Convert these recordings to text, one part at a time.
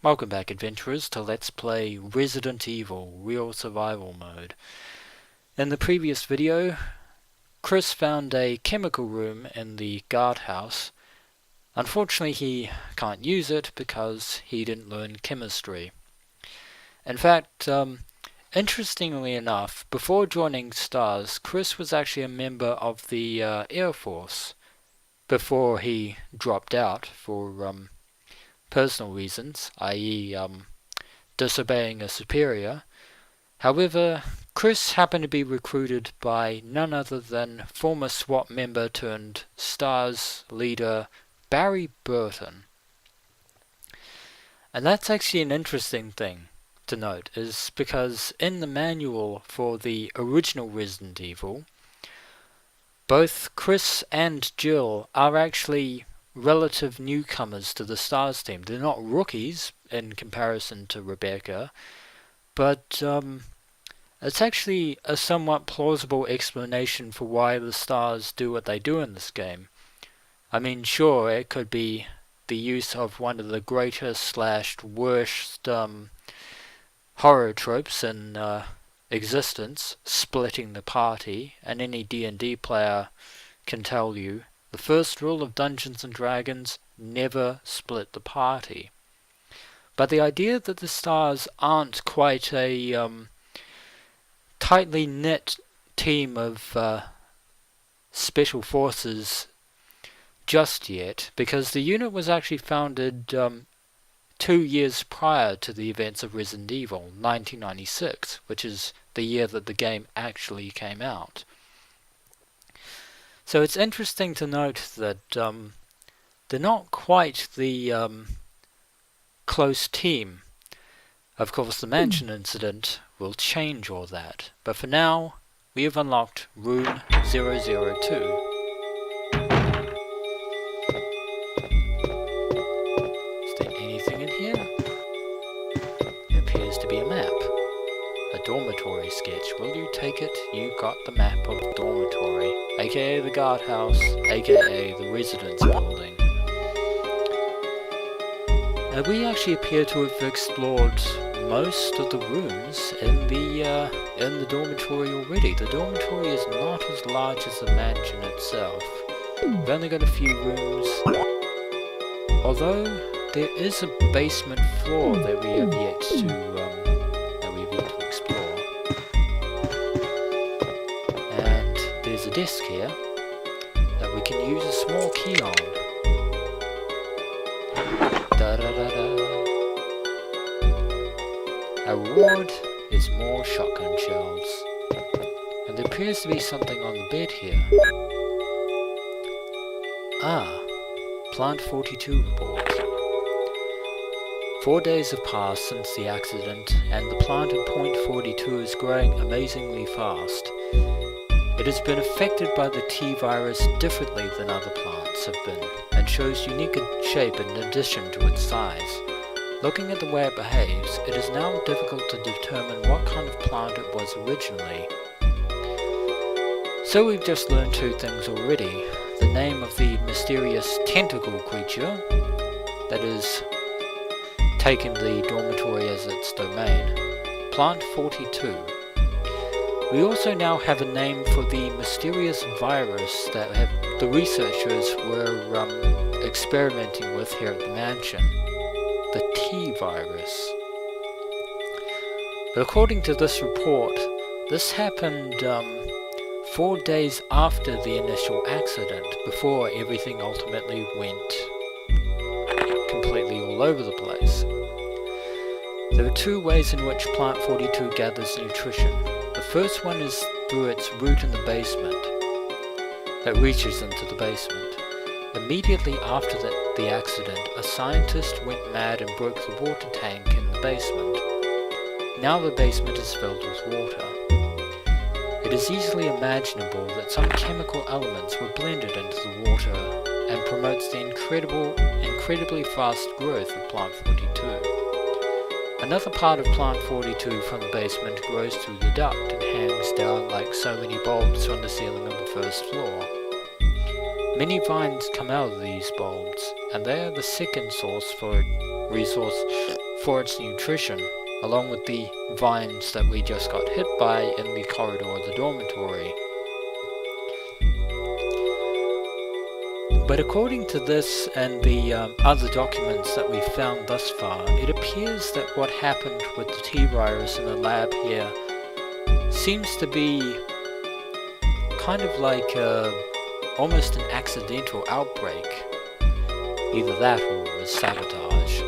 Welcome back, adventurers, to Let's Play Resident Evil Real Survival Mode. In the previous video, Chris found a chemical room in the guardhouse. Unfortunately, he can't use it because he didn't learn chemistry. In fact, interestingly enough, before joining STARS, Chris was actually a member of the Air Force before he dropped out for personal reasons, i.e. Disobeying a superior. However, Chris happened to be recruited by none other than former SWAT member turned STARS leader Barry Burton. And that's actually an interesting thing to note, is because in the manual for the original Resident Evil, both Chris and Jill are actually relative newcomers to the STARS team. They're not rookies in comparison to Rebecca, but it's actually a somewhat plausible explanation for why the STARS do what they do in this game. I mean, sure, it could be the use of one of the greatest / worst horror tropes in existence, splitting the party, and any D&D player can tell you the first rule of Dungeons & Dragons: never split the party. But the idea that the STARS aren't quite a tightly knit team of special forces just yet, because the unit was actually founded 2 years prior to the events of Resident Evil, 1996, which is the year that the game actually came out. So it's interesting to note that they're not quite the close team. Of course, the mansion incident will change all that, but for now, we have unlocked room 002. Is there anything in here? It appears to be a map. A dormitory sketch. Will you take it? You got the map of the dormitory, aka the guardhouse, aka the residence building. Now, we actually appear to have explored most of the rooms in the dormitory already. The dormitory is not as large as the mansion itself. We've only got a few rooms, although there is a basement floor that we have yet to explore. And there's a desk here that we can use a small key on. Our reward is more shotgun shells. And there appears to be something on the bed here. Ah, Plant 42 report. 4 days have passed since the accident, and the plant at Point 42 is growing amazingly fast. It has been affected by the T-virus differently than other plants have been, and shows unique shape in addition to its size. Looking at the way it behaves, it is now difficult to determine what kind of plant it was originally. So we've just learned 2 things already. The name of the mysterious tentacle creature that is taken the dormitory as its domain, Plant 42. We also now have a name for the mysterious virus that the researchers were experimenting with here at the mansion, the T-virus. But according to this report, this happened 4 days after the initial accident, before everything ultimately went completely all over the place. There are 2 ways in which Plant 42 gathers nutrition. The first one is through its root in the basement, that reaches into the basement. Immediately after the accident, a scientist went mad and broke the water tank in the basement. Now the basement is filled with water. It is easily imaginable that some chemical elements were blended into the water and promotes the incredibly fast growth of Plant 42. Another part of Plant 42 from the basement grows through the duct and hangs down like so many bulbs from the ceiling of the first floor. Many vines come out of these bulbs, and they are the second resource for its nutrition, along with the vines that we just got hit by in the corridor of the dormitory. But according to this and the other documents that we've found thus far, it appears that what happened with the T-virus in the lab here seems to be kind of like almost an accidental outbreak. Either that or it was sabotage.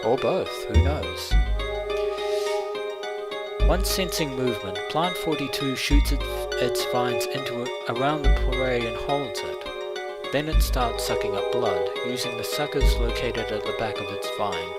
Or both, who knows. Once sensing movement, Plant 42 shoots its vines around the prey and holds it. Then it starts sucking up blood, using the suckers located at the back of its vine.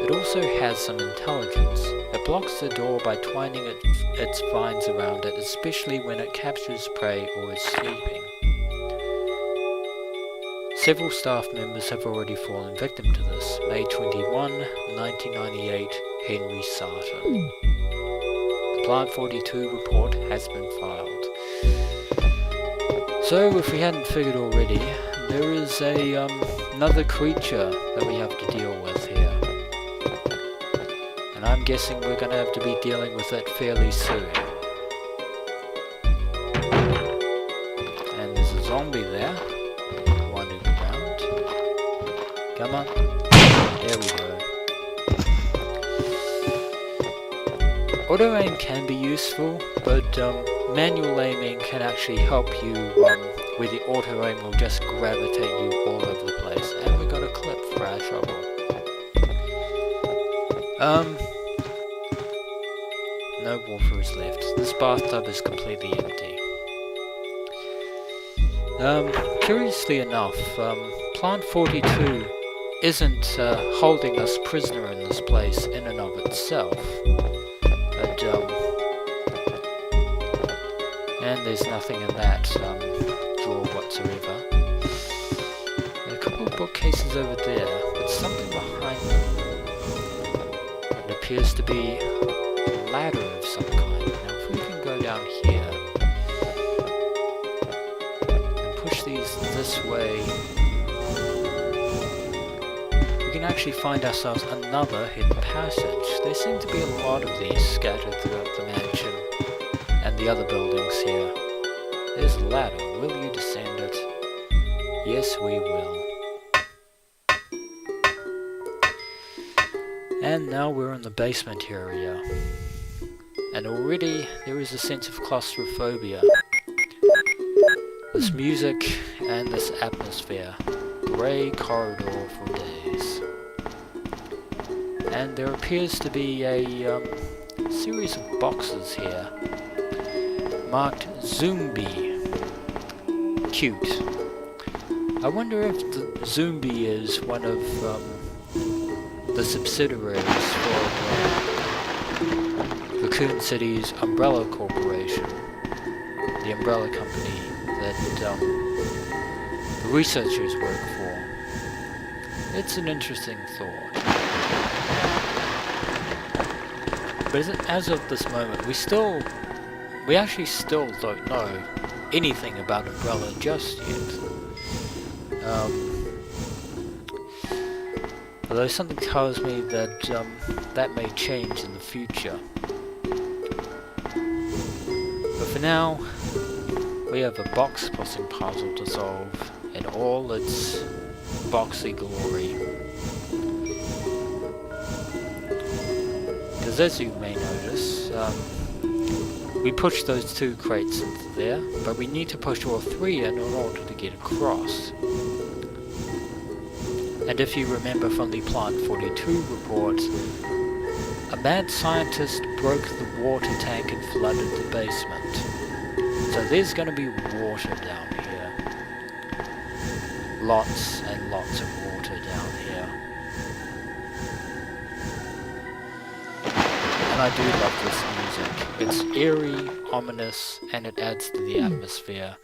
It also has some intelligence. It blocks the door by twining its vines around it, especially when it captures prey or is sleeping. Several staff members have already fallen victim to this. May 21, 1998, Henry Sarton. The Plant 42 report has been filed. So, if we hadn't figured already, there is another creature that we have to deal with here. And I'm guessing we're going to have to be dealing with it fairly soon. And there's a zombie there, wandering around. Come on. There we go. Auto-aim can be useful, but manual aiming can actually help you where the auto-aim will just gravitate you all over the place. And we got a clip for our trouble. No water is left. This bathtub is completely empty. Curiously enough, Plant 42 isn't holding us prisoner in this place in and of itself. But, and there's nothing in that drawer whatsoever. There are a couple of bookcases over there, but something behind them. It appears to be a ladder of some kind. Now if we can go down here and push these this way, we can actually find ourselves another hidden passage. There seem to be a lot of these scattered throughout the mansion and the other buildings here. There's a ladder. Will you descend it? Yes, we will. And now we're in the basement area. And already there is a sense of claustrophobia. This music and this atmosphere. Grey corridor for days. And there appears to be a series of boxes here marked Zombie. Cute. I wonder if the Zombie is one of the subsidiaries for Raccoon City's Umbrella Corporation, the umbrella company that the researchers work for. It's an interesting thought. But as of this moment, we actually still don't know anything about Umbrella just yet. Although something tells me that that may change in the future. But for now, we have a box-puzzling puzzle to solve in all its boxy glory. Because as you may notice, we push those two crates into there, but we need to push all three in order to get across. And if you remember from the Plant 42 report, a mad scientist broke the water tank and flooded the basement. So there's going to be water down here. Lots and lots of water down here. And I do love this music. It's eerie, ominous, and it adds to the atmosphere.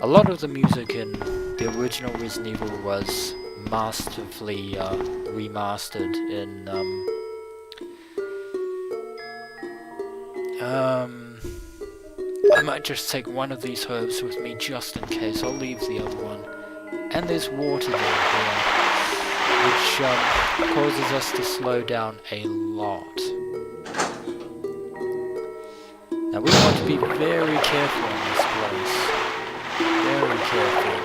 A lot of the music in the original Resident Evil was masterfully remastered in I might just take one of these herbs with me just in case. I'll leave the other one And there's water down here, which causes us to slow down a lot. Now we want to be very careful in this place. Very careful.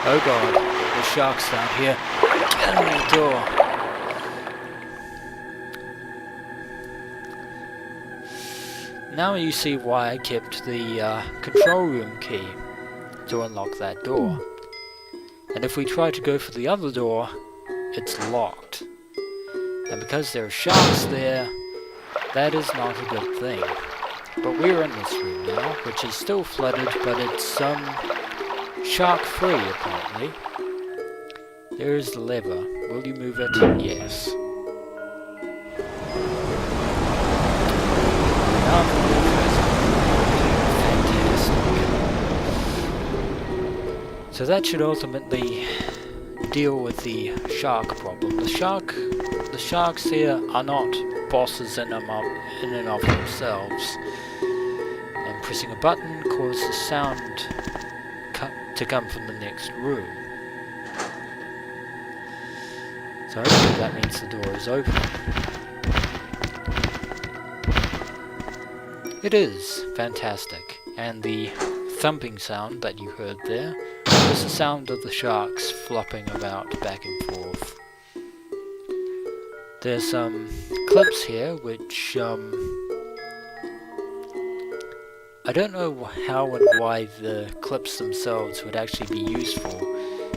Oh god, there's sharks down here. Get in the door. Now you see why I kept the control room key to unlock that door. And if we try to go for the other door, it's locked. And because there are sharks there, that is not a good thing. But we're in this room now, which is still flooded, but it's shark-free apparently. There is the lever. Will you move it? Yes. So that should ultimately deal with the shark problem. The sharks here are not bosses in and of themselves. And pressing a button causes sound to come from the next room. So hopefully that means the door is open. It is fantastic, and the thumping sound that you heard there was the sound of the sharks flopping about back and forth. There's some clips here which I don't know how and why the clips themselves would actually be useful,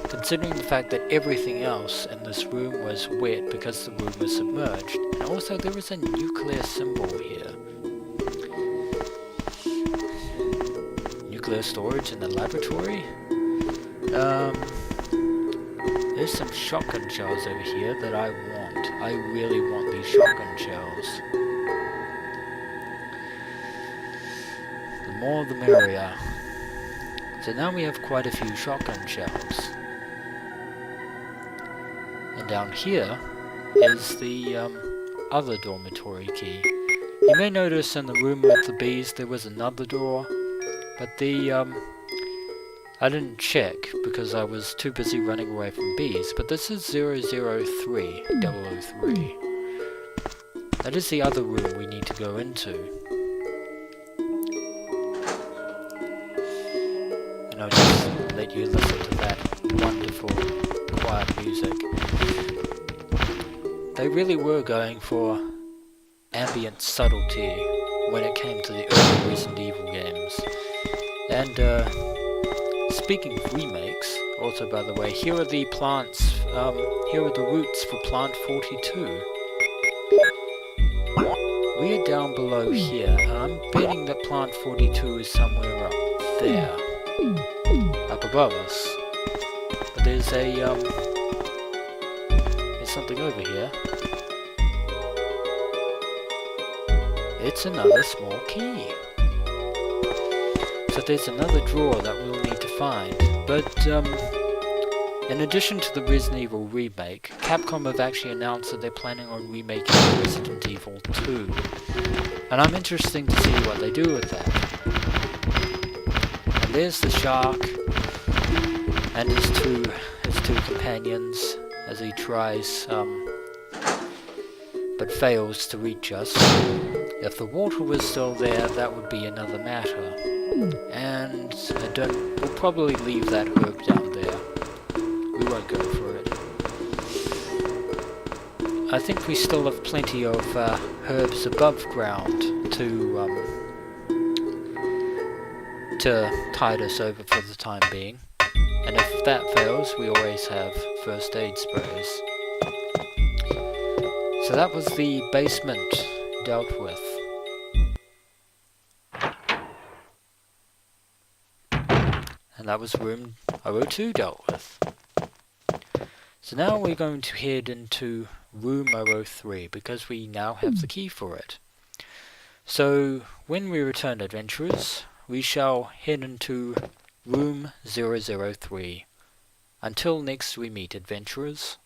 considering the fact that everything else in this room was wet because the room was submerged. And also there is a nuclear symbol here. Nuclear storage in the laboratory. There's some shotgun shells over here that I want. I really want these shotgun shells. The more the merrier. So now we have quite a few shotgun shells. And down here is the other dormitory key. You may notice in the room with the bees there was another door, but I didn't check because I was too busy running away from bees, but this is 003. That is the other room we need to go into. And I'll just let you listen to that wonderful, quiet music. They really were going for ambient subtlety when it came to the early Resident Evil games. And, speaking of remakes, also by the way, here are the plants, here are the roots for plant 42. We are down below here, and I'm betting that plant 42 is somewhere up there, up above us. But there's something over here. It's another small key. So there's another drawer that we'll need to find, but in addition to the Resident Evil remake, Capcom have actually announced that they're planning on remaking Resident Evil 2, and I'm interested to see what they do with that. And there's the shark, and his two companions, as he tries, but fails to reach us. If the water was still there, that would be another matter. And we'll probably leave that herb down there. We won't go for it. I think we still have plenty of herbs above ground to tide us over for the time being. And if that fails, we always have first aid sprays. So that was the basement dealt with. And that was room 002 dealt with. So now we're going to head into room 003 because we now have the key for it. So when we return, adventurers, we shall head into room 003. Until next we meet, adventurers.